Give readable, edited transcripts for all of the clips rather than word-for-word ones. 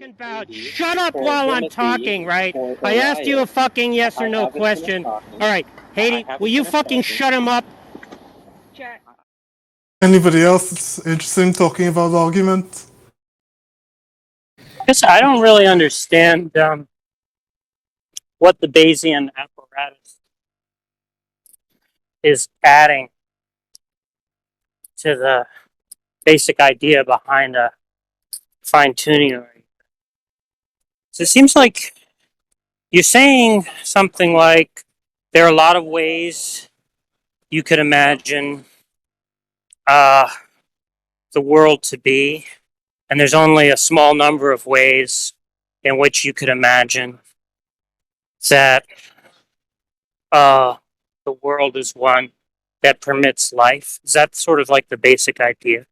About shut up while I'm talking, right? I asked you a fucking yes or no question. All right, Haiti, will you fucking shut him up? Anybody else interested in talking about the argument? Guess I don't really understand what the Bayesian apparatus is adding to the basic idea behind a fine-tuning argument. So it seems like you're saying something like there are a lot of ways you could imagine the world to be, and there's only a small number of ways in which you could imagine that the world is one that permits life. Is that sort of like the basic idea?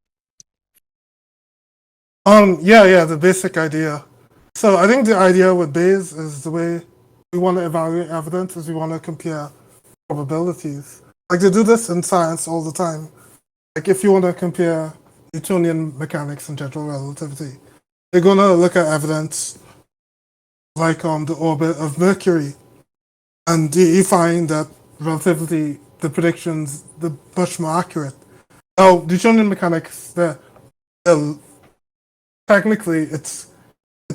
Yeah, the basic idea. So I think the idea with Bayes is the way we want to evaluate evidence is we want to compare probabilities. Like they do this in science all the time. Like if you want to compare Newtonian mechanics and general relativity, they're going to look at evidence like the orbit of Mercury. And you find that relativity, the predictions, they're much more accurate. Now, Newtonian mechanics, technically,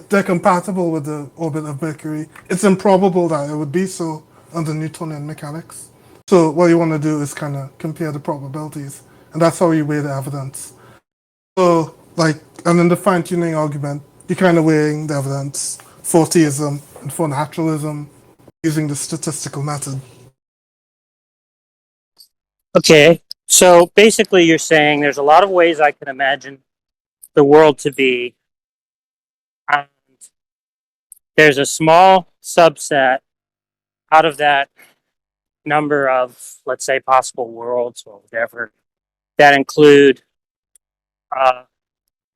they're compatible with the orbit of Mercury. It's improbable that it would be so under Newtonian mechanics. So what you want to do is kind of compare the probabilities, and that's how you weigh the evidence. So, and in the fine-tuning argument, you're kind of weighing the evidence for theism and for naturalism using the statistical method. Okay, so basically you're saying there's a lot of ways I can imagine the world to be, and there's a small subset out of that number of, let's say, possible worlds or whatever, that include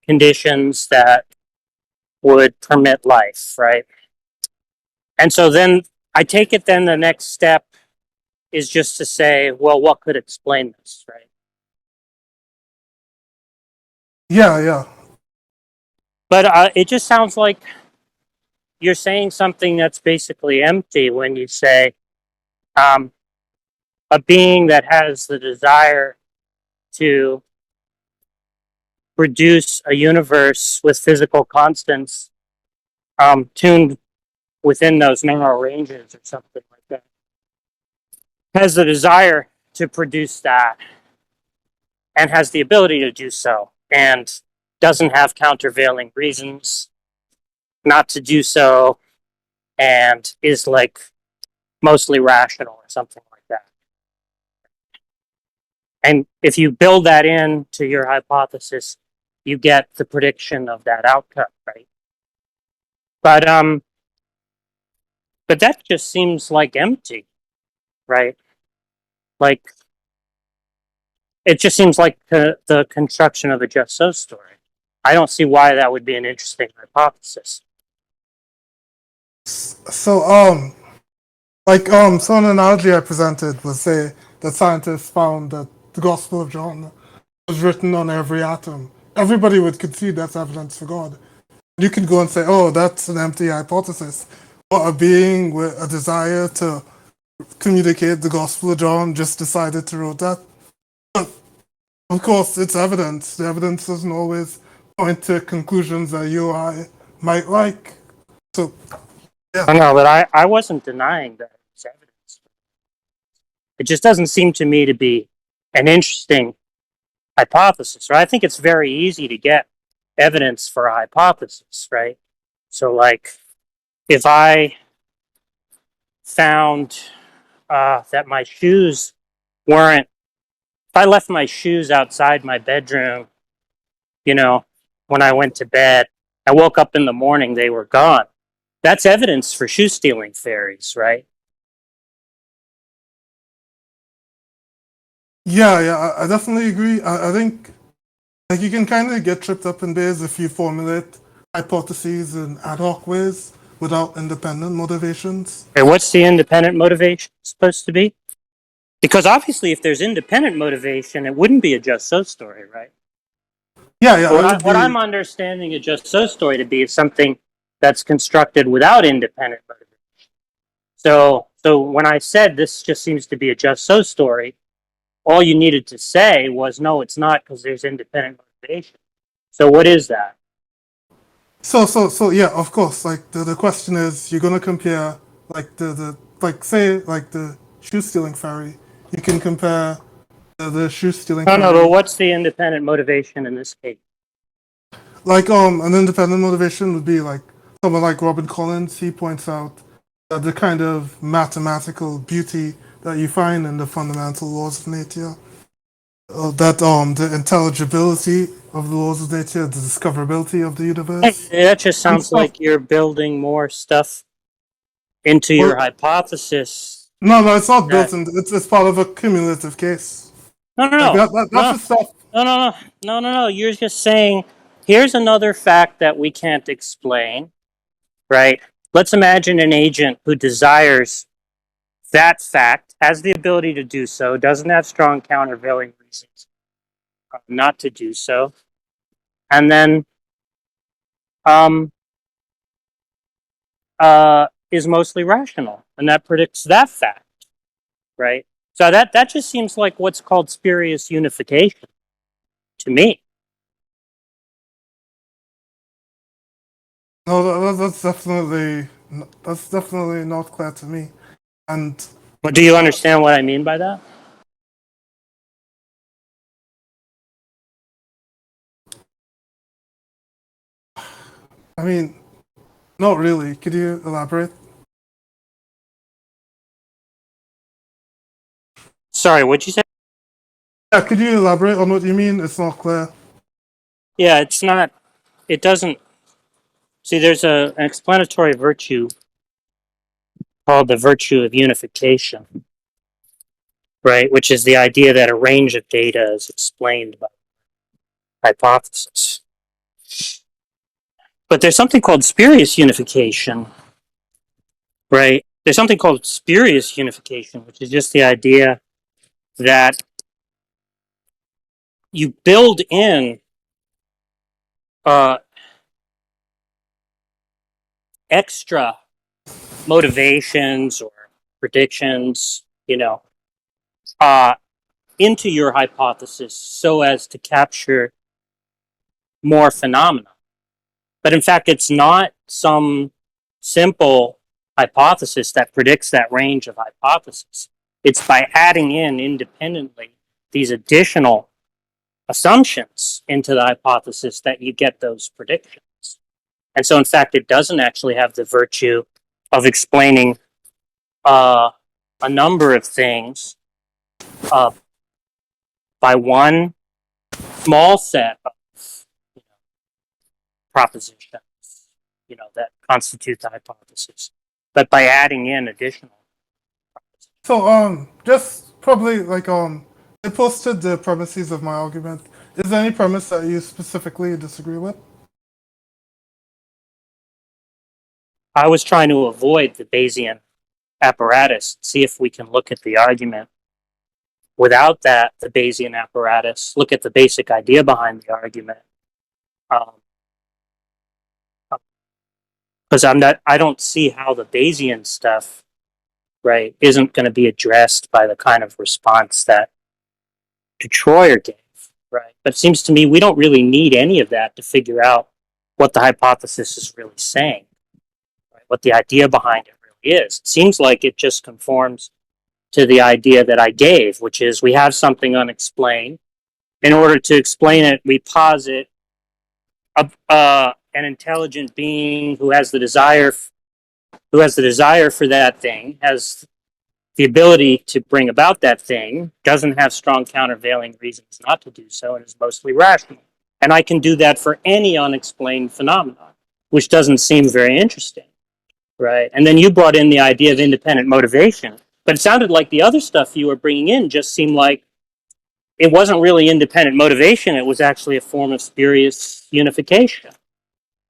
conditions that would permit life, right? And so then I take it then the next step is just to say, well, what could explain this, right? Yeah. But it just sounds like you're saying something that's basically empty when you say a being that has the desire to produce a universe with physical constants tuned within those narrow ranges or something like that, has the desire to produce that and has the ability to do so and doesn't have countervailing reasons not to do so and is like mostly rational or something like that. And if you build that into your hypothesis, you get the prediction of that outcome, right? But that just seems like empty, right? Like it just seems like the construction of a just so story. I don't see why that would be an interesting hypothesis. So so an analogy I presented was say that scientists found that the Gospel of John was written on every atom. Everybody would concede that's evidence for God. You could go and say, oh, that's an empty hypothesis. Or a being with a desire to communicate the Gospel of John just decided to write that. But of course, it's evidence. The evidence doesn't always point to conclusions that you or I might like. So, yeah. I know, but I wasn't denying that it's evidence. It just doesn't seem to me to be an interesting hypothesis, right? I think it's very easy to get evidence for a hypothesis, right? So, like, if I found that my shoes weren't, if I left my shoes outside my bedroom, when I went to bed, I woke up in the morning, they were gone. That's evidence for shoe stealing theories, right? Yeah, I definitely agree. I think you can kind of get tripped up in Bayes if you formulate hypotheses in ad hoc ways without independent motivations. Okay, what's the independent motivation supposed to be? Because obviously, if there's independent motivation, it wouldn't be a just so story, right? Yeah. What I'm understanding a just so story to be is something that's constructed without independent motivation. So when I said this just seems to be a just so story, all you needed to say was, no, it's not, because there's independent motivation. So what is that? So yeah, of course. Like the question is, you're gonna compare like say like the shoe stealing fairy. You can compare the shoe stealing No, fairy. but what's the independent motivation in this case? Like an independent motivation would be like someone like Robin Collins. He points out that the kind of mathematical beauty that you find in the fundamental laws of nature, that the intelligibility of the laws of nature, the discoverability of the universe, That just and sounds stuff. like you're building more stuff into your Well, hypothesis. no, it's not built That in. It's part of a cumulative case. no, no, Like no, that's the no, stuff. no. You're just saying, here's another fact that we can't explain, right? Let's imagine an agent who desires that fact, has the ability to do so, doesn't have strong countervailing reasons not to do so, and then um, is mostly rational, and that predicts that fact, right? So that just seems like what's called spurious unification to me. No, that's definitely not clear to me. And But do you understand what I mean by that? I mean, not really. Could you elaborate? Sorry, what'd you say? Yeah, could you elaborate on what you mean? It's not clear. Yeah, it's not. It doesn't. See, there's an explanatory virtue called the virtue of unification, right? Which is the idea that a range of data is explained by hypothesis. But there's something called spurious unification, right? There's something called spurious unification, which is just the idea that you build in extra motivations or predictions, into your hypothesis so as to capture more phenomena. But in fact, it's not some simple hypothesis that predicts that range of hypotheses. It's by adding in independently these additional assumptions into the hypothesis that you get those predictions. And so, in fact, it doesn't actually have the virtue of explaining a number of things uh, by one small set of propositions, that constitute the hypothesis, but by adding in additional propositions. So just probably like I posted the premises of my argument. Is there any premise that you specifically disagree with? I was trying to avoid the Bayesian apparatus, see if we can look at the argument without that, the Bayesian apparatus, look at the basic idea behind the argument. Because I don't see how the Bayesian stuff, right, isn't going to be addressed by the kind of response that Troyer gave, right? But it seems to me we don't really need any of that to figure out what the hypothesis is really saying, right? What the idea behind it really is. It seems like it just conforms to the idea that I gave, which is we have something unexplained. In order to explain it, we posit an intelligent being who has the desire for that thing, has the ability to bring about that thing, doesn't have strong countervailing reasons not to do so, and is mostly rational. And I can do that for any unexplained phenomenon, which doesn't seem very interesting, right? And then you brought in the idea of independent motivation, but it sounded like the other stuff you were bringing in just seemed like it wasn't really independent motivation. It was actually a form of spurious unification,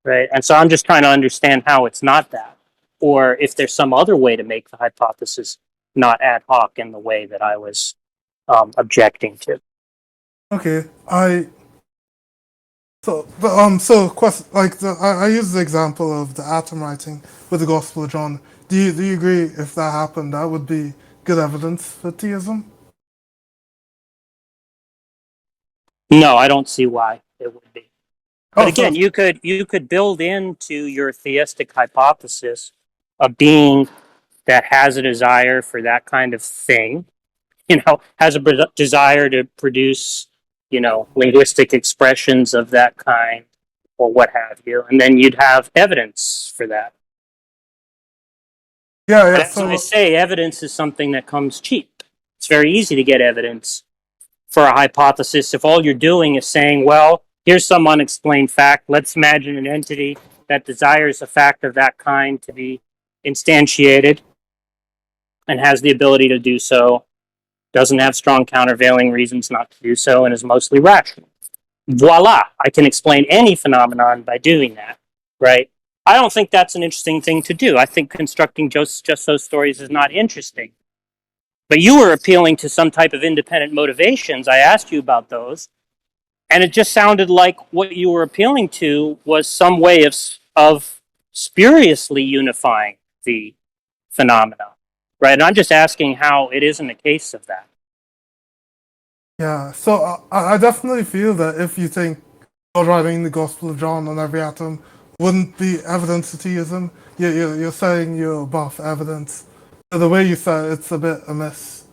right? And so I'm just trying to understand how it's not that, or if there's some other way to make the hypothesis not ad hoc in the way that I was objecting to. Okay, I use the example of the atom writing with the Gospel of John. Do you agree if that happened, that would be good evidence for theism? No, I don't see why it would be. But Oh, again, you could build into your theistic hypothesis a being that has a desire for that kind of thing, has a desire to produce, linguistic expressions of that kind or what have you, and then you'd have evidence for that. yeah. But as I say, evidence is something that comes cheap. It's very easy to get evidence for a hypothesis if all you're doing is saying, well, here's some unexplained fact. Let's imagine an entity that desires a fact of that kind to be instantiated and has the ability to do so, doesn't have strong countervailing reasons not to do so, and is mostly rational. Voila, I can explain any phenomenon by doing that, right? I don't think that's an interesting thing to do. I think constructing just those stories is not interesting. But you were appealing to some type of independent motivations. I asked you about those, and it just sounded like what you were appealing to was some way of spuriously unifying the phenomena, right? And I'm just asking how it isn't a case of that. Yeah, so I definitely feel that if you think God writing the Gospel of John on every atom wouldn't be evidence to theism, you're saying you're above evidence. So the way you say it's a bit amiss.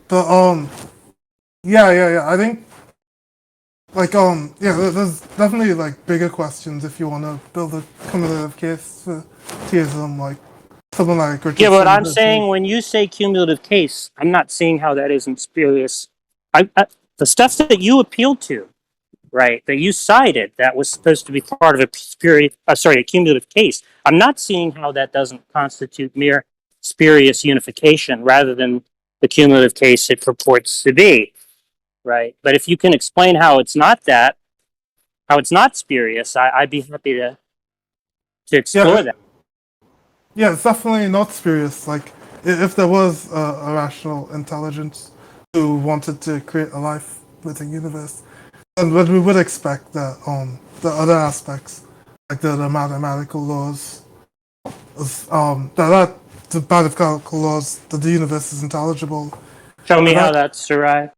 But yeah. I think there's definitely like bigger questions if you want to build a cumulative case for theism, like something like Richardson. Yeah, but I'm saying when you say cumulative case, I'm not seeing how that isn't spurious. The stuff that you appealed to, right, that you cited, that was supposed to be part of a cumulative case. I'm not seeing how that doesn't constitute mere spurious unification rather than the cumulative case it purports to be, right? But if you can explain how it's not that, how it's not spurious, I'd be happy to explore that. Yeah, it's definitely not spurious. Like, if there was a rational intelligence who wanted to create a life within the universe, then we would expect that the other aspects, like the mathematical laws, that the mathematical laws that the universe is intelligible. Show me how that's derived.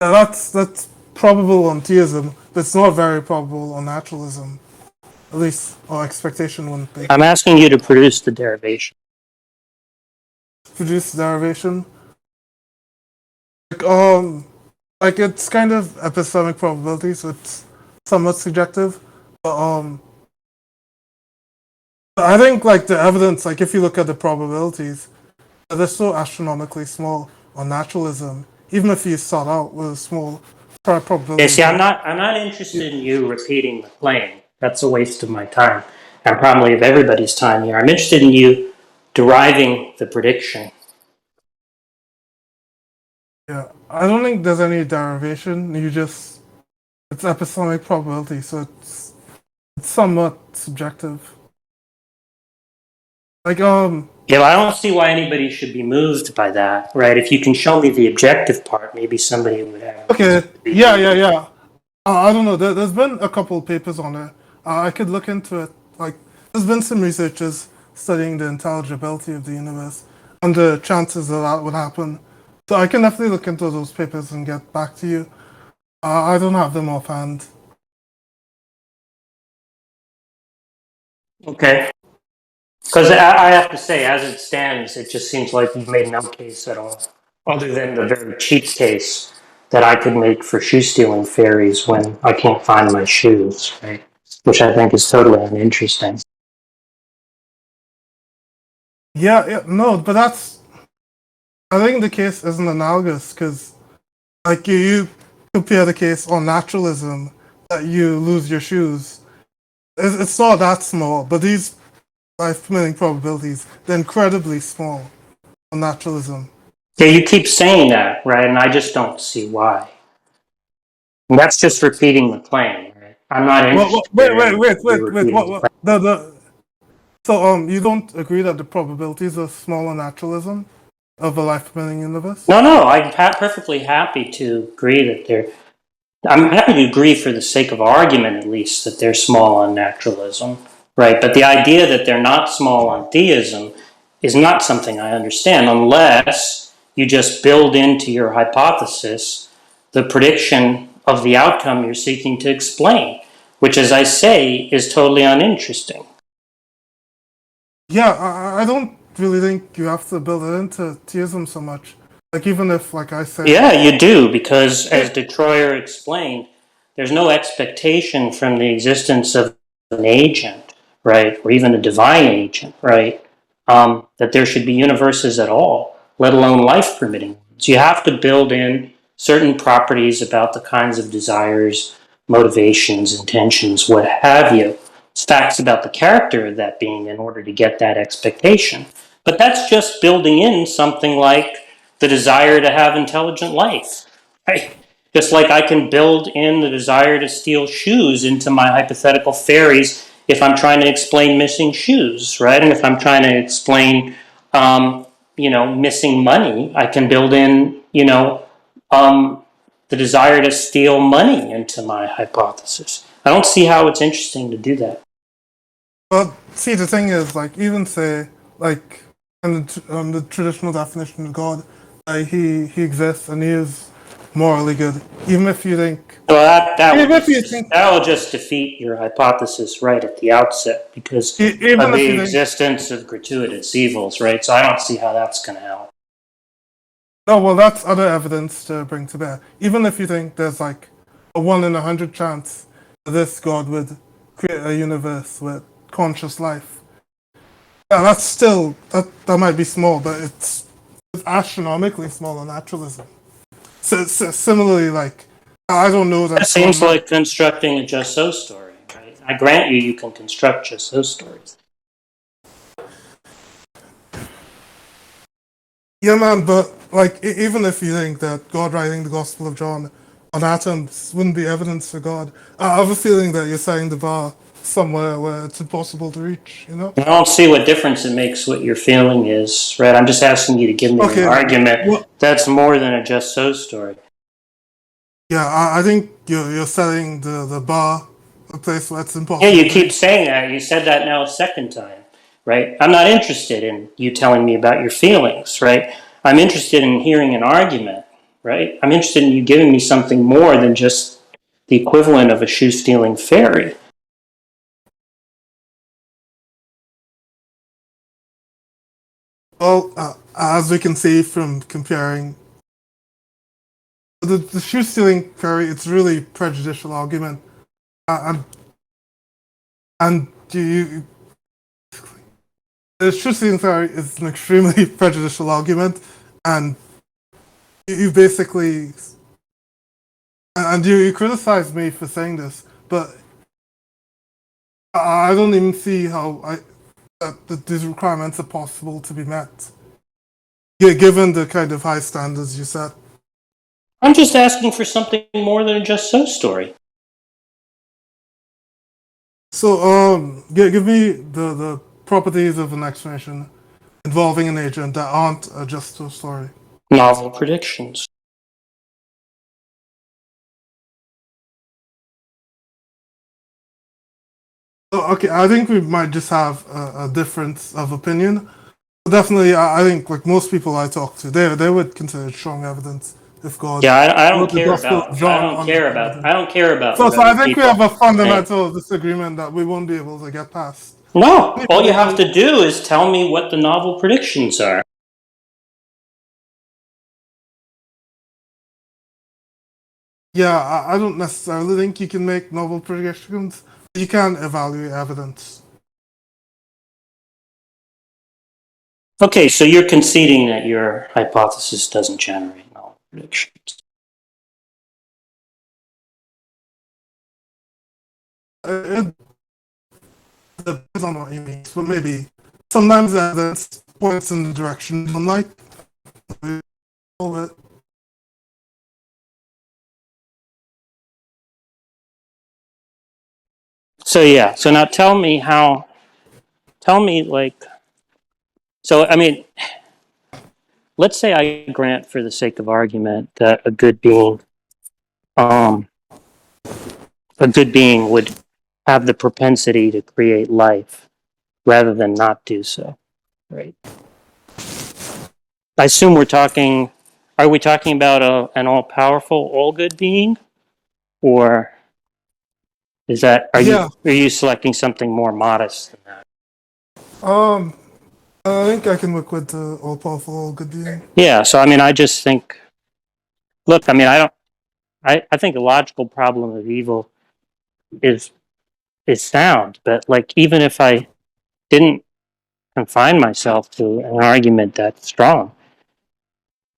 That's probable on theism, but it's not very probable on naturalism. At least our expectation wouldn't be. I'm asking you to produce the derivation. Produce derivation. Like it's kind of epistemic probability, so it's somewhat subjective. But I think like the evidence, like if you look at the probabilities, they're so astronomically small on naturalism. Even if you start out with a small probability. Yeah, see, I'm not interested in you repeating the claim. That's a waste of my time, and probably of everybody's time here. I'm interested in you deriving the prediction. Yeah, I don't think there's any derivation. It's epistemic probability, so it's somewhat subjective. Like Yeah, but I don't see why anybody should be moved by that, right? If you can show me the objective part, maybe somebody would have. Okay. Yeah. I don't know. There's been a couple papers on it. I could look into it. Like, there's been some researchers studying the intelligibility of the universe and the chances that would happen. So I can definitely look into those papers and get back to you. I don't have them offhand. Okay. Because I have to say, as it stands, it just seems like you've made no case at all, other than the very cheap case that I could make for shoe stealing fairies when I can't find my shoes, right? Which I think is totally uninteresting. Yeah, no, but I think the case isn't analogous because, like, you compare the case on naturalism that you lose your shoes. It's not that small, but these life-permitting probabilities, they're incredibly small on naturalism. Yeah, you keep saying that, right? And I just don't see why. And that's just repeating the claim, right? I'm not interested. Wait. So, you don't agree that the probabilities of smaller naturalism of a life-permitting universe? No, I'm perfectly happy to agree that they're. I'm happy to agree for the sake of argument, at least, that they're small on naturalism, right? But the idea that they're not small on theism is not something I understand unless you just build into your hypothesis the prediction of the outcome you're seeking to explain, which, as I say, is totally uninteresting. Yeah, I don't really think you have to build it into theism so much. Like, even if, like I say... Yeah, you do, because as de Troyer explained, there's no expectation from the existence of an agent, right, or even a divine agent, right, that there should be universes at all, let alone life-permitting ones. You have to build in certain properties about the kinds of desires, motivations, intentions, what have you, facts about the character of that being in order to get that expectation. But that's just building in something like the desire to have intelligent life. Right? Just like I can build in the desire to steal shoes into my hypothetical fairies if I'm trying to explain missing shoes, right? And if I'm trying to explain, missing money, I can build in, the desire to steal money into my hypothesis. I don't see how it's interesting to do that. But see, the thing is, like, even say, like, on the traditional definition of God, he exists and he is morally good. Even if you think... Well, Even if you think... that will just defeat your hypothesis right at the outset because Even of if the you think... existence of gratuitous evils, right? So I don't see how that's going to help. No, well, that's other evidence to bring to bear. Even if you think there's like a 1 in 100 chance that this God would create a universe with conscious life, yeah, that's still that might be small, but it's astronomically small on naturalism. So similarly, like I don't know that. That seems like constructing a just so story, right? I grant you can construct just so stories. Yeah, man, but like even if you think that God writing the Gospel of John on atoms wouldn't be evidence for God, I have a feeling that you're setting the bar somewhere where it's impossible to reach, you know? I don't see what difference it makes what your feeling is, right? I'm just asking you to give me an Okay, argument well, that's more than a just so story. yeah, I think you're setting the bar a place where it's Yeah, impossible you to keep reach. saying that. You said that now a second time, right? I'm not interested in you telling me about your feelings, right? I'm interested in hearing an argument, right? I'm interested in you giving me something more than just the equivalent of a shoe stealing fairy. Well, as we can see from comparing the shoe stealing theory, it's really prejudicial argument, and you the shoe stealing theory is an extremely prejudicial argument, and you basically and you criticize me for saying this, but I don't even see how that these requirements are possible to be met. Yeah, given the kind of high standards you set. I'm just asking for something more than a just so story. So, give me the properties of an explanation involving an agent that aren't a just so story. Novel predictions. Oh, okay, I think we might just have a difference of opinion. Definitely, I think like most people I talk to, they would consider it strong evidence if God Yeah, I don't wrote the care Gospel about. of I John don't on care about. I don't care about what So I other think we have a people think. fundamental disagreement that we won't be able to get past. No, all you have to do is tell me what the novel predictions are. Yeah, I don't necessarily think you can make novel predictions. You can evaluate evidence. Okay, so you're conceding that your hypothesis doesn't generate novel predictions. It depends on what you mean, but maybe sometimes evidence points in the direction you don't like. So yeah, so now tell me tell me, like, so, I mean, let's say I grant for the sake of argument that a good being would have the propensity to create life rather than not do so, right? I assume are we talking about an all-powerful, all-good being? Or are you selecting something more modest than that? I think I can work with the all-powerful, all-good being. Yeah, so I mean, I just think, look, I mean, I think the logical problem of evil is sound, but like, even if I didn't confine myself to an argument that's strong,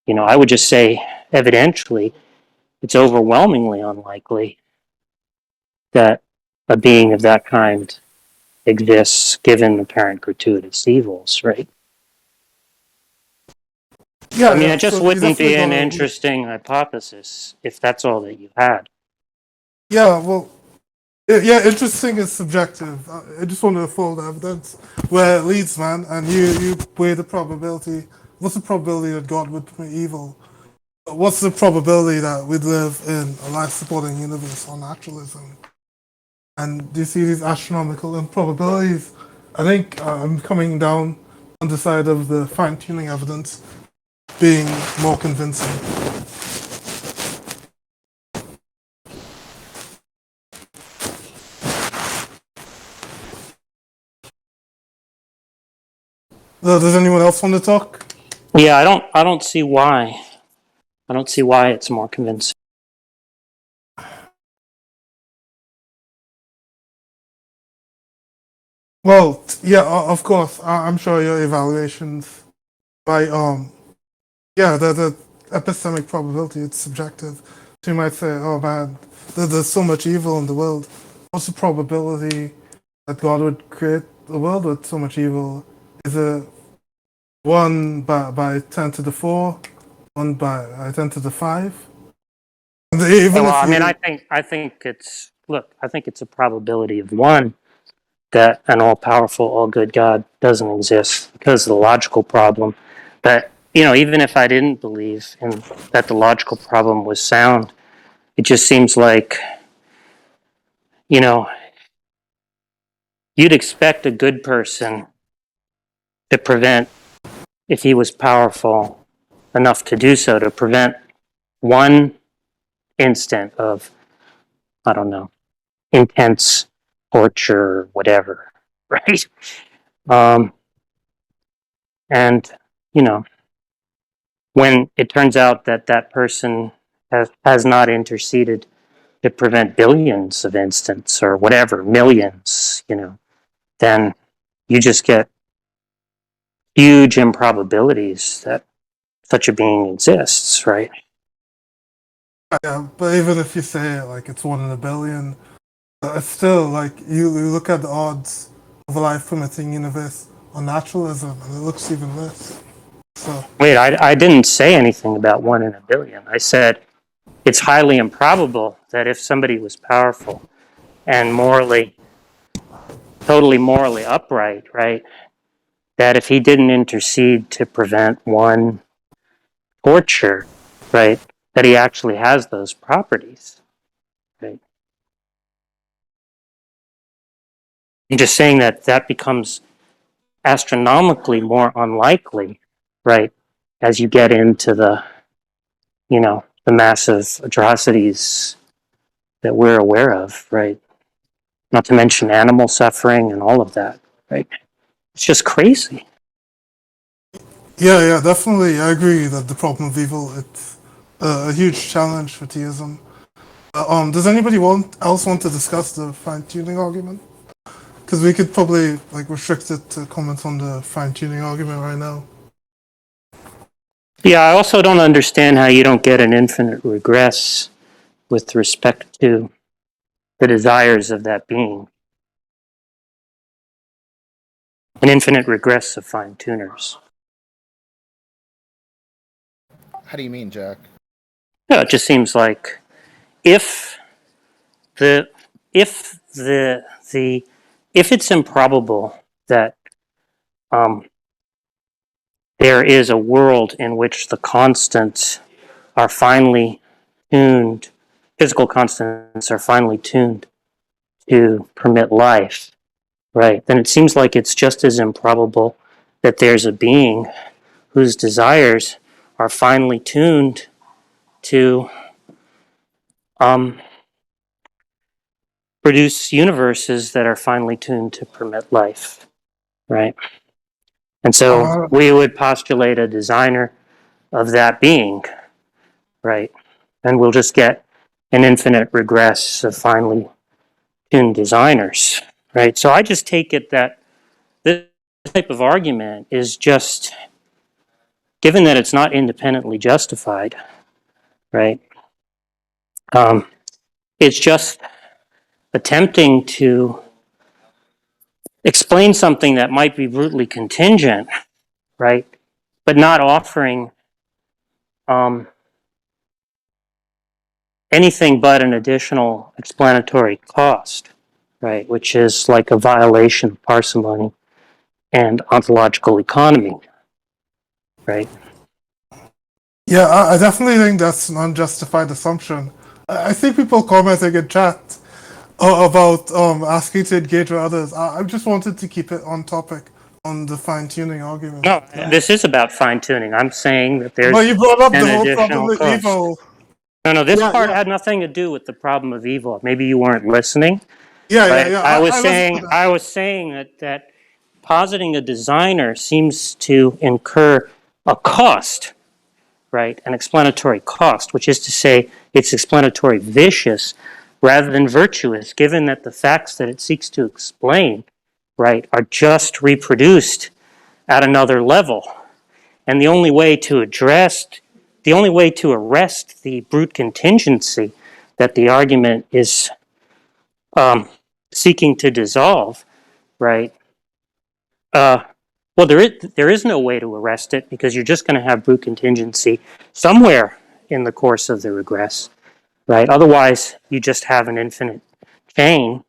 I would just say, evidentially, it's overwhelmingly unlikely that a being of that kind exists given apparent gratuitous evils, right? Yeah, I mean, yeah. it just So you wouldn't be definitely an gotta. interesting hypothesis if that's all that you had. Yeah, well, yeah. Interesting is subjective. I just want to follow the evidence where it leads, man. And you weigh the probability. What's the probability that God would be evil? What's the probability that we'd live in a life-supporting universe or naturalism? And do you see these astronomical improbabilities? I think I'm coming down on the side of the fine-tuning evidence being more convincing. Does anyone else want to talk? Yeah, I don't see why. I don't see why it's more convincing. Well, yeah, of course. I'm sure your evaluations by yeah, the epistemic probability, it's subjective. So you might say, oh man, there's so much evil in the world. What's the probability that God would create a world with so much evil? Is it 1 by 10 to the 4, 1 by 10 to the 5? Even Well, if I mean, you, I think it's a probability of one that an all-powerful, all-good God doesn't exist because of the logical problem. But even if I didn't believe in that the logical problem was sound, it just seems like you know you'd expect a good person to prevent, if he was powerful enough to do so, to prevent one instant of, I don't know, intense torture or whatever, right? Um, and, you know, when it turns out that that person has not interceded to prevent billions of instants or whatever, millions, then you just get huge improbabilities that such a being exists, right? yeah, but even if you say like it's 1 in a billion, it's still like you look at the odds of a life permitting universe on naturalism, and it looks even less. So Wait, I didn't say anything about 1 in a billion. I said it's highly improbable that if somebody was powerful and totally morally upright, right, that if he didn't intercede to prevent one torture, right, that he actually has those properties, right? I'm just saying that that becomes astronomically more unlikely, right, as you get into the massive atrocities that we're aware of, right? Not to mention animal suffering and all of that, right? It's just crazy. yeah, definitely, I agree that the problem of evil it's a huge challenge for theism. Does anybody else want to discuss the fine tuning argument? Because we could probably like restrict it to comments on the fine tuning argument right now. Yeah, I also don't understand how you don't get an infinite regress with respect to the desires of that being. An infinite regress of fine tuners. How do you mean, Jack? Yeah, it just seems like if the if the the if it's improbable that there is a world in which the constants are finely tuned, physical constants are finely tuned to permit life, right? Then it seems like it's just as improbable that there's a being whose desires are finely tuned to produce universes that are finely tuned to permit life, right? And so we would postulate a designer of that being, right? And we'll just get an infinite regress of finely tuned designers, right? So I just take it that this type of argument is just, given that it's not independently justified, right? It's just attempting to explain something that might be brutally contingent, right? But not offering anything but an additional explanatory cost, right? Which is like a violation of parsimony and ontological economy, right? Yeah, I definitely think that's an unjustified assumption. I see people commenting in chat about asking to engage with others. I just wanted to keep it on topic on the fine-tuning argument. No, this is about fine-tuning. I'm saying that there's But you brought up an the whole problem additional with cost. evil. No, this Yeah, part yeah. had nothing to do with the problem of evil. Maybe you weren't listening. Yeah. I was saying that positing a designer seems to incur a cost, right? An explanatory cost, which is to say it's explanatory vicious rather than virtuous, given that the facts that it seeks to explain, right, are just reproduced at another level. And the only way to arrest the brute contingency that the argument is seeking to dissolve, right? Well, there is no way to arrest it because you're just going to have brute contingency somewhere in the course of the regress, right? Otherwise, you just have an infinite chain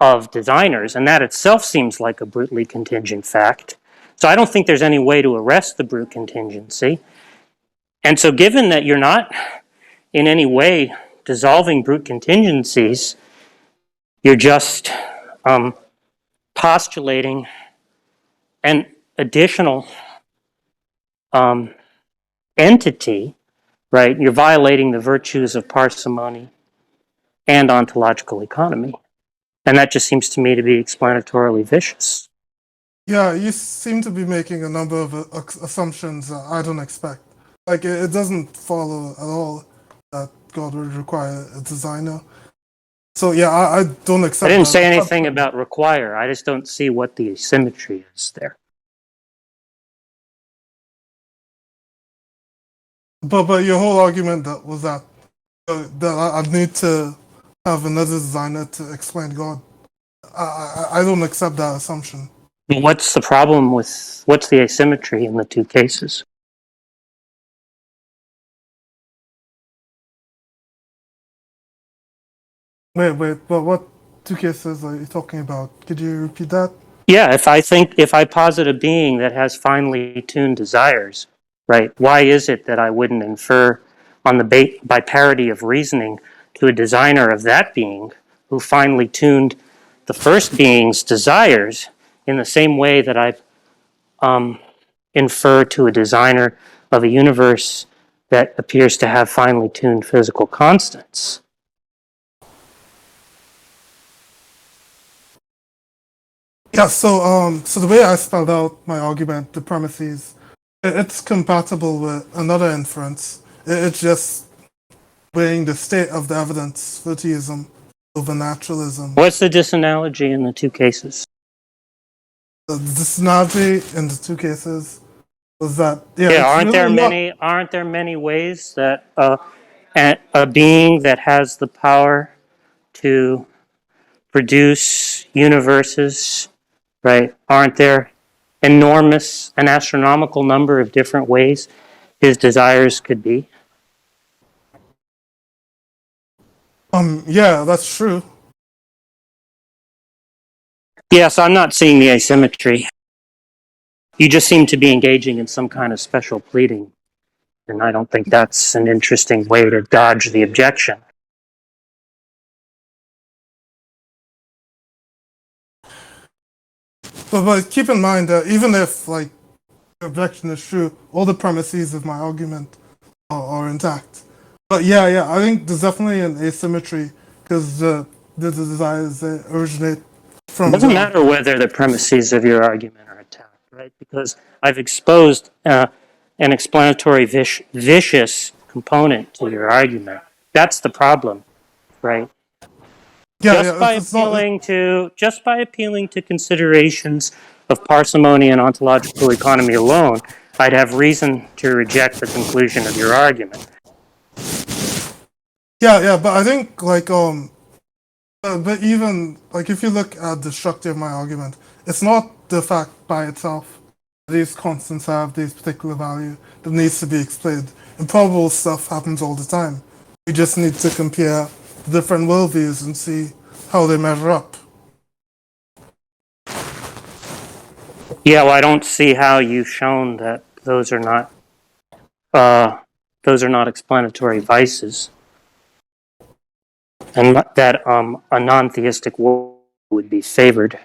of designers, and that itself seems like a brutally contingent fact. So I don't think there's any way to arrest the brute contingency. And so given that you're not in any way dissolving brute contingencies, you're just postulating an additional entity, right? You're violating the virtues of parsimony and ontological economy. And that just seems to me to be explanatorily vicious. Yeah, you seem to be making a number of assumptions I don't expect. Like, it doesn't follow at all that God would require a designer. So, yeah, I don't accept I didn't that. say anything about require. I just don't see what the asymmetry is there. But your whole argument was that I need to have another designer to explain God. I don't accept that assumption. What's the problem with, what's the asymmetry in the two cases? Wait, but what two cases are you talking about? Could you repeat that? Yeah, if I posit a being that has finely tuned desires, right, why is it that I wouldn't infer on the by parity of reasoning to a designer of that being who finely tuned the first being's desires in the same way that I infer to a designer of a universe that appears to have finely tuned physical constants? Yeah, so the way I spelled out my argument, the premises, it's compatible with another inference. It's just weighing the state of the evidence, virtuism over naturalism. What's the disanalogy in the two cases? The disanalogy in the two cases was that aren't there many ways that a being that has the power to produce universes, right? Aren't there an astronomical number of different ways his desires could be? Yeah, that's true. Yes, I'm not seeing the asymmetry. You just seem to be engaging in some kind of special pleading, and I don't think that's an interesting way to dodge the objection. But keep in mind that even if like the objection is true, all the premises of my argument are intact. But yeah, I think there's definitely an asymmetry because the desires that originate It from doesn't the matter whether the premises of your argument are attacked, right? Because I've exposed an explanatory vicious component to your argument. That's the problem, right? Just by It's not. appealing to considerations of parsimony and ontological economy alone, I'd have reason to reject the conclusion of your argument. But I think but even like if you look at the structure of my argument, it's not the fact by itself these constants have this particular value that needs to be explained. Improbable stuff happens all the time. We just need to compare different worldviews and see how they measure up. Yeah, well, I don't see how you've shown that those are not explanatory vices, and that a non-theistic world would be favored.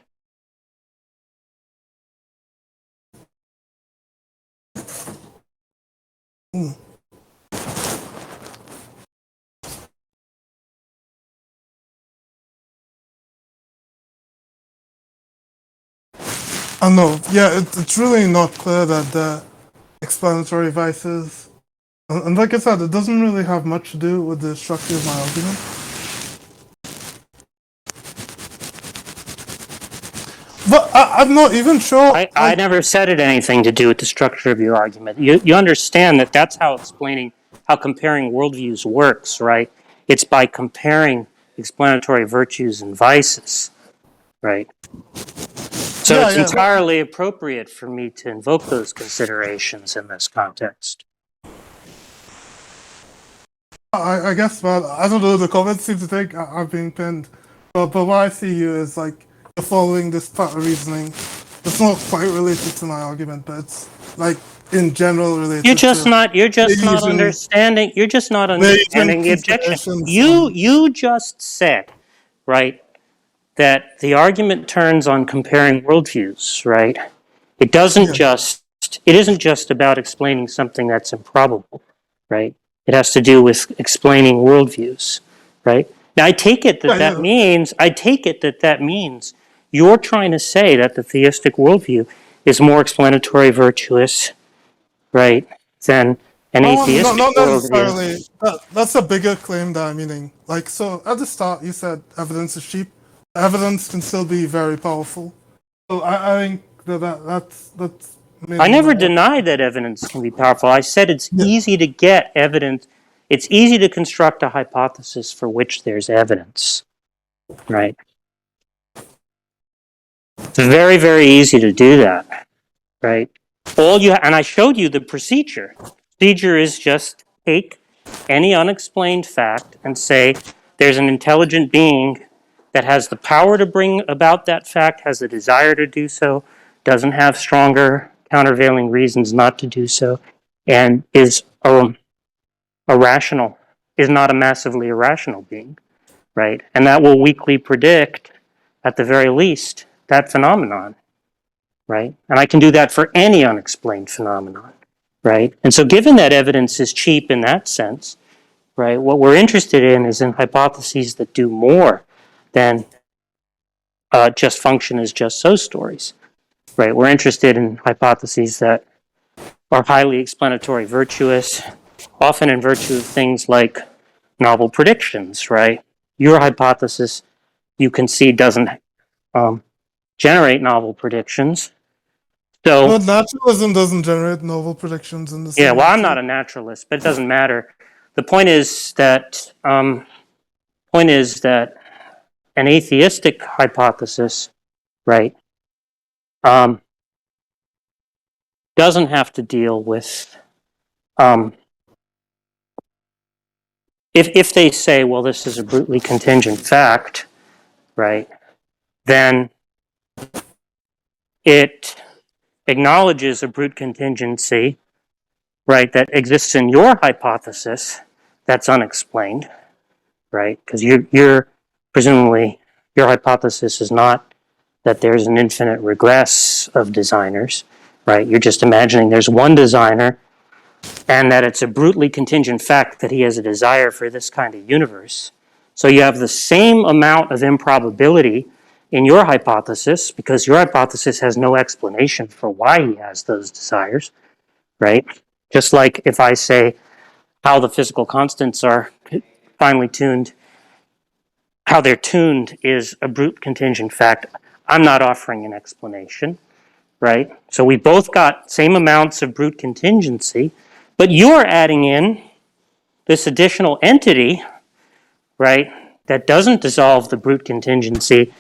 I know. Yeah, it's really not clear that the explanatory vices, and like I said, it doesn't really have much to do with the structure of my argument. But I'm not even sure. I never said it had anything to do with the structure of your argument. You understand that that's how comparing worldviews works, right? It's by comparing explanatory virtues and vices, right? So it's entirely appropriate for me to invoke those considerations in this context. I guess, but I don't know. The comments seem to think I'm being pinned, but what I see you is like you're following this part of reasoning. It's not quite related to my argument, but it's like in general related. You're just not understanding the objection. You just said, right, that the argument turns on comparing worldviews, right? It isn't just about explaining something that's improbable, right? It has to do with explaining worldviews, right? Now, I take it that means you're trying to say that the theistic worldview is more explanatory virtuous, right, than an atheistic not worldview. necessarily. That's a bigger claim that I'm meaning. Like, so at the start, you said evidence is cheap. Evidence can still be very powerful. So I think that's. I never denied that evidence can be powerful. I said it's easy to get evidence. It's easy to construct a hypothesis for which there's evidence, right? It's very, very easy to do that, right? And I showed you the procedure. Procedure is just take any unexplained fact and say there's an intelligent being that has the power to bring about that fact, has the desire to do so, doesn't have stronger countervailing reasons not to do so, and is irrational, is not a massively irrational being, right? And that will weakly predict, at the very least, that phenomenon, right? And I can do that for any unexplained phenomenon, right? And so given that evidence is cheap in that sense, right, what we're interested in is in hypotheses that do more than just function as just so stories, right? We're interested in hypotheses that are highly explanatory virtuous, often in virtue of things like novel predictions, right? Your hypothesis, you can see, doesn't generate novel predictions. So, but naturalism doesn't generate novel predictions in the same. Yeah, well, I'm not a naturalist, but it doesn't matter. The point is that an atheistic hypothesis, right, doesn't have to deal with if they say, well, this is a brutally contingent fact, right, then it acknowledges a brute contingency, right, that exists in your hypothesis that's unexplained, right? Because you're presumably, your hypothesis is not that there's an infinite regress of designers, right? You're just imagining there's one designer and that it's a brutally contingent fact that he has a desire for this kind of universe. So you have the same amount of improbability in your hypothesis because your hypothesis has no explanation for why he has those desires, right? Just like if I say how the physical constants are finely tuned, how they're tuned is a brute contingent fact. I'm not offering an explanation, right? So we both got same amounts of brute contingency, but you're adding in this additional entity, right, that doesn't dissolve the brute contingency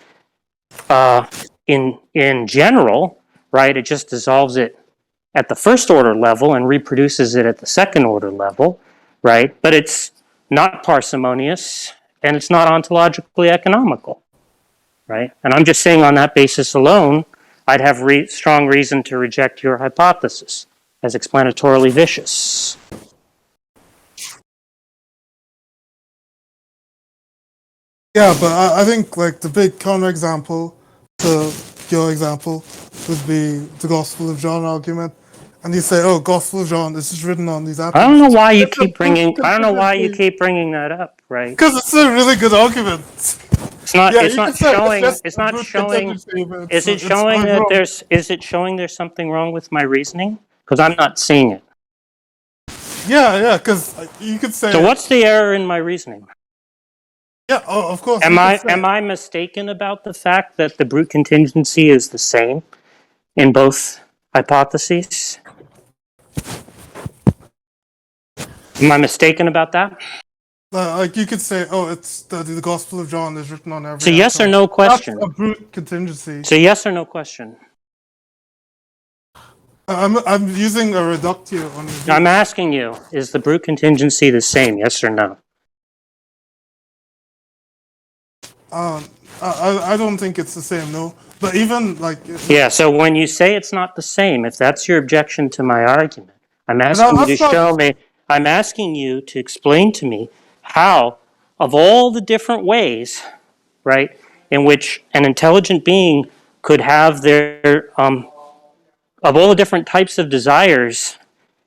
in general, right? It just dissolves it at the first order level and reproduces it at the second order level, right? But it's not parsimonious and it's not ontologically economical, right? And I'm just saying on that basis alone, I'd have strong reason to reject your hypothesis as explanatorily vicious. Yeah, but I think like the big counterexample to your example would be the Gospel of John argument. And you say, "Oh, Gospel of John, this is written on these apples." I don't know why you keep bringing that up, right? Because it's a really good argument. It's not. Yeah, It's you not can say showing. just It's a not brute showing. contingency, but Is it it's showing fine that wrong. there's? Is it showing there's something wrong with my reasoning? Because I'm not seeing it. Yeah, because you could say. So what's the error in my reasoning? Yeah, of course. Am I mistaken about the fact that the brute contingency is the same in both hypotheses? Am I mistaken about that? Like you could say, "Oh, it's the Gospel of John is written on every." It's a yes or atom." no question. That's a brute contingency. It's a yes or no question. I'm using a reductio on your. I'm asking you, is the brute contingency the same, yes or no? I don't think it's the same, no. But even like. Yeah, so when you say it's not the same, if that's your objection to my argument, I'm asking you to show me, I'm asking you to explain to me how, of all the different ways, right, in which an intelligent being could have their, of all the different types of desires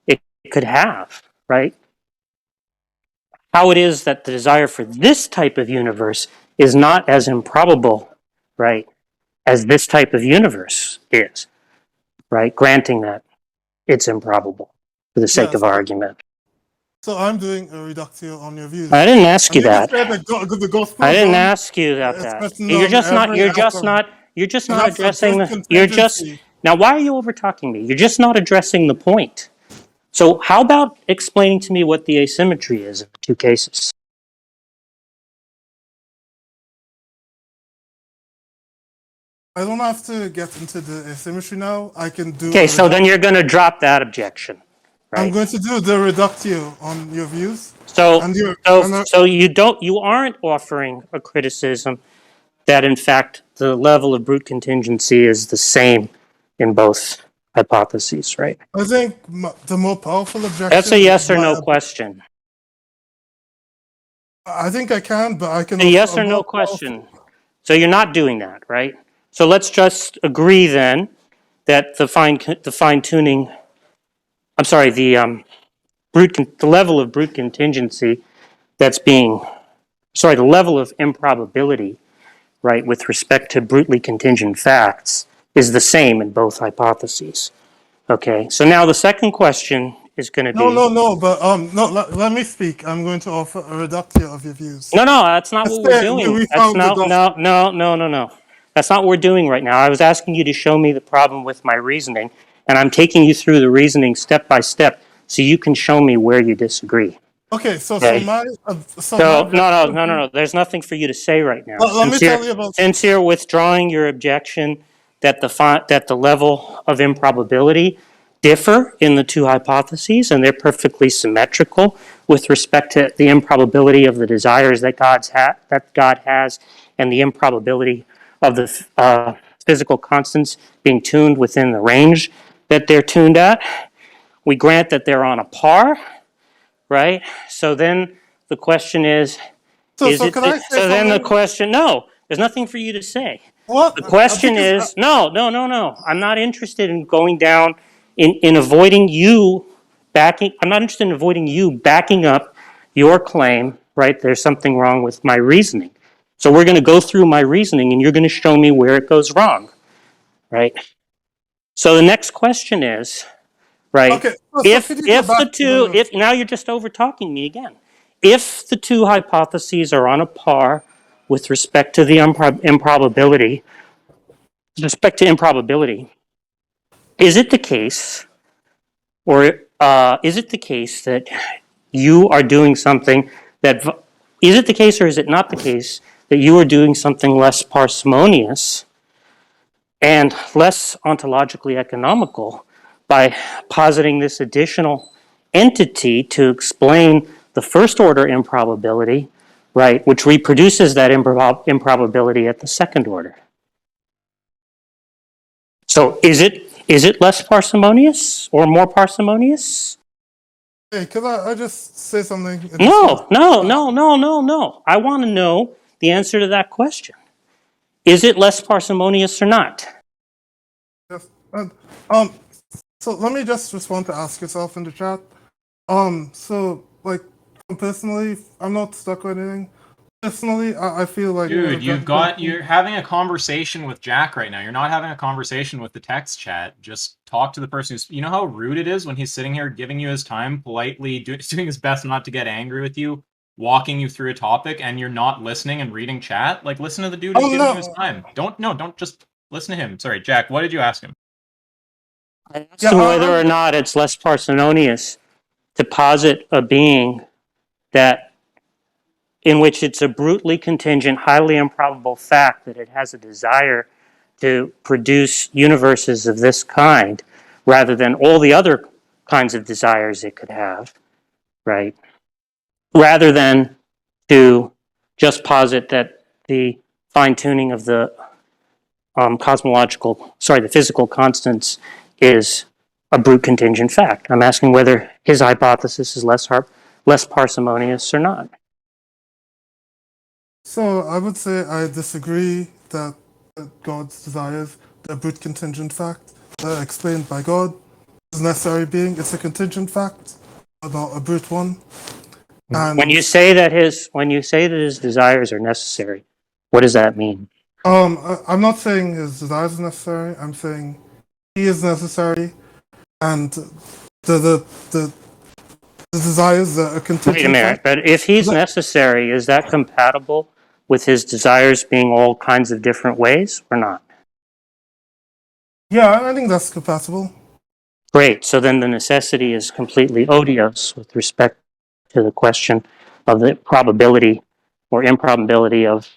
it could have, right, how it is that the desire for this type of universe is not as improbable, right, as this type of universe is, right? Granting that it's improbable for the sake of argument. So I'm doing a reductio on your views. I didn't ask you that. The Gospel I didn't ask you about that. You're just not addressing now why are you over talking me? You're just not addressing the point. So how about explaining to me what the asymmetry is in the two cases? I don't have to get into the asymmetry now. I can do. Okay, so then you're going to drop that objection, right? I'm going to do the reductio on your views. So you aren't offering a criticism that in fact the level of brute contingency is the same in both hypotheses, right? I think the more powerful objection. That's a yes or no question. I think I can, but I can. A yes or no question. So you're not doing that, right? So let's just agree then that the fine tuning. I'm sorry, the level of brute contingency that's being, sorry, the level of improbability, right, with respect to brutally contingent facts is the same in both hypotheses. Okay, so now the second question is going to be... No, but let me speak. I'm going to offer a reductio of your views. No, that's not what we're doing. No. That's not what we're doing right now. I was asking you to show me the problem with my reasoning, and I'm taking you through the reasoning step by step so you can show me where you disagree. Okay, so no. There's nothing for you to say right now. Let me tell you about. Since you're withdrawing your objection that the level of improbability differ in the two hypotheses, and they're perfectly symmetrical with respect to the improbability of the desires that God has, and the improbability of the physical constants being tuned within the range that they're tuned at. We grant that they're on a par, right? So then the question is, So can I say so then the something? question, no, there's nothing for you to say. What? The question is, no. I'm not interested in going down in avoiding you I'm not interested in avoiding you backing up your claim, right? There's something wrong with my reasoning. So we're going to go through my reasoning and you're going to show me where it goes wrong, right? So the next question is, right? Okay. So if could you go back the two, to if now you're just over talking me again. If the two hypotheses are on a par with respect to the improbability, is it the case, or is it the case that you are doing something that, is it the case or is it not the case that you are doing something less parsimonious and less ontologically economical by positing this additional entity to explain the first order improbability, right, which reproduces that improbability at the second order? So is it less parsimonious or more parsimonious? Hey, could I just say something? No. I want to know the answer to that question. Is it less parsimonious or not? Yes. So let me just respond to ask yourself in the chat. So like personally, I'm not stuck with anything. Personally, I feel like Dude, you're having a conversation with Jack right now. You're not having a conversation with the text chat. Just talk to the person who's, you know how rude it is when he's sitting here giving you his time, politely doing his best not to get angry with you, walking you through a topic, and you're not listening and reading chat? Like, listen to the dude who's giving you his time. Don't just listen to him. Sorry, Jack, what did you ask him? I asked him whether or not it's less parsimonious to posit a being that in which it's a brutally contingent, highly improbable fact that it has a desire to produce universes of this kind rather than all the other kinds of desires it could have, right? Rather than to just posit that the fine-tuning of the the physical constants is a brute contingent fact. I'm asking whether his hypothesis is less parsimonious or not. So I would say I disagree that God's desires, the brute contingent fact explained by God, is a necessary being. It's a contingent fact, but not a brute one. And when you say that his desires are necessary, what does that mean? I'm not saying his desires are necessary. I'm saying he is necessary, and the desires are a contingent. Wait a minute, fact. but if he's necessary, is that compatible with his desires being all kinds of different ways or not? Yeah, I think that's compatible. Great. So then the necessity is completely odious with respect to the question of the probability or improbability of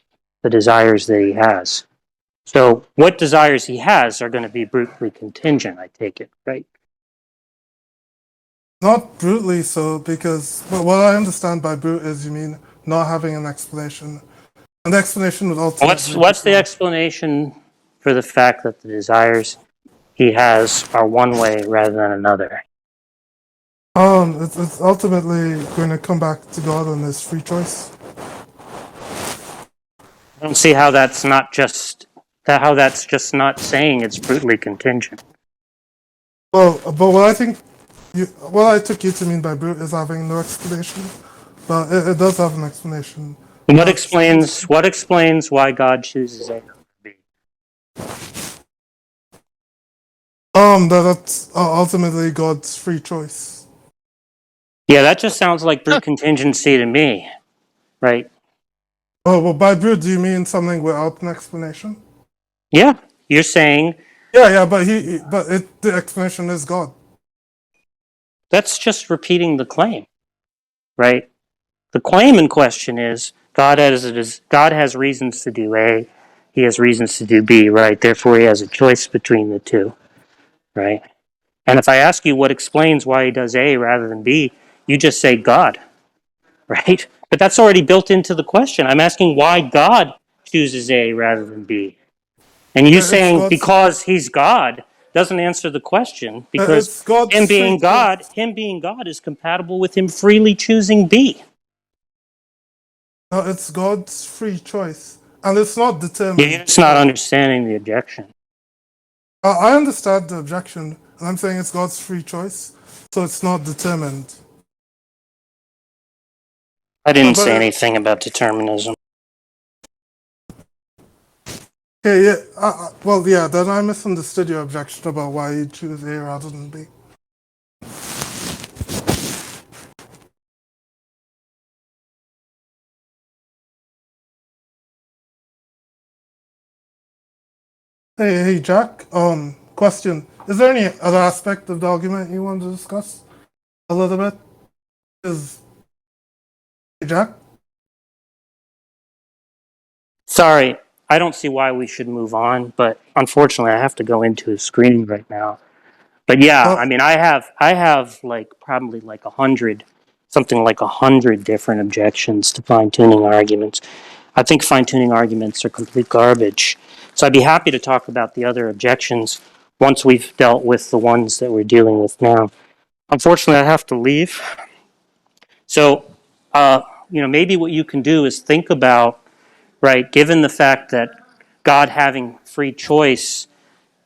the desires that he has. So what desires he has are going to be brutally contingent, I take it, right? Not brutally so, because what I understand by brute is you mean not having an explanation. And the explanation would ultimately... What's the explanation for the fact that the desires he has are one way rather than another? It's ultimately going to come back to God and his free choice. I don't see how that's just not saying it's brutally contingent. Well, but what I took you to mean by brute is having no explanation, but it does have an explanation. What explains why God chooses A over B? That's ultimately God's free choice. Yeah, that just sounds like brute contingency to me, right? Oh, well, by brute, do you mean something without an explanation? Yeah, you're saying... Yeah, but the explanation is God. That's just repeating the claim, right? The claim in question is God has reasons to do A, he has reasons to do B, right? Therefore, he has a choice between the two, right? And if I ask you what explains why he does A rather than B, you just say God, right? But that's already built into the question. I'm asking why God chooses A rather than B. And you saying because he's God doesn't answer the question, because It's God's him being free God, choice. him being God is compatible with him freely choosing B. No, it's God's free choice, and it's not determined. You're just not understanding the objection. I understand the objection, and I'm saying it's God's free choice, so it's not determined. I didn't But say anything about determinism. Okay, yeah. Well, yeah. Then I misunderstood your objection about why you choose A rather than B. Hey, Jack. Question: is there any other aspect of the argument you want to discuss a little bit? Hey, Jack. Sorry, I don't see why we should move on, but unfortunately I have to go into a screening right now. But yeah, I mean, I have like probably like 100, something like 100 different objections to fine-tuning arguments. I think fine-tuning arguments are complete garbage. So I'd be happy to talk about the other objections once we've dealt with the ones that we're dealing with now. Unfortunately, I have to leave. So, maybe what you can do is think about, right, given the fact that God having free choice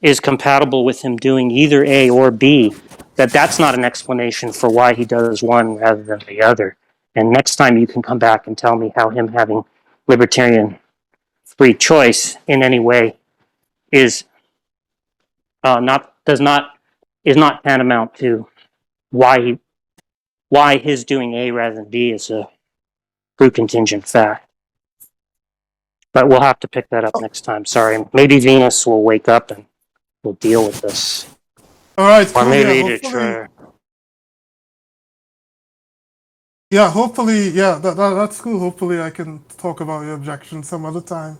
is compatible with him doing either A or B, that's not an explanation for why he does one rather than the other. And next time you can come back and tell me how him having libertarian free choice in any way is not tantamount to why his doing A rather than B is a true contingent fact. But we'll have to pick that up next time. Sorry. Maybe Venus will wake up and we'll deal with this. All right. Or Cool, maybe yeah, to try. Yeah, hopefully, yeah, that's cool. Hopefully, I can talk about your objection some other time.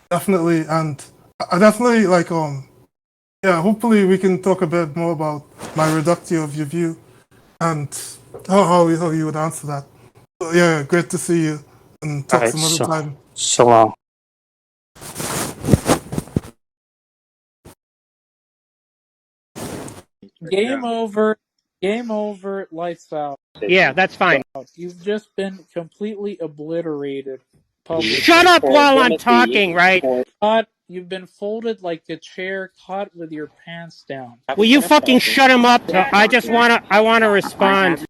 Definitely, and I definitely like yeah. Hopefully, we can talk a bit more about my reductio of your view and how you would answer that. So, yeah, great to see you and talk some other time. So long. Game over. Game over. Lights out. Yeah, that's fine. You've just been completely obliterated publicly. Shut up while I'm talking, right? You've been folded like a chair caught with your pants down. Will you fucking shut him up? I want to respond.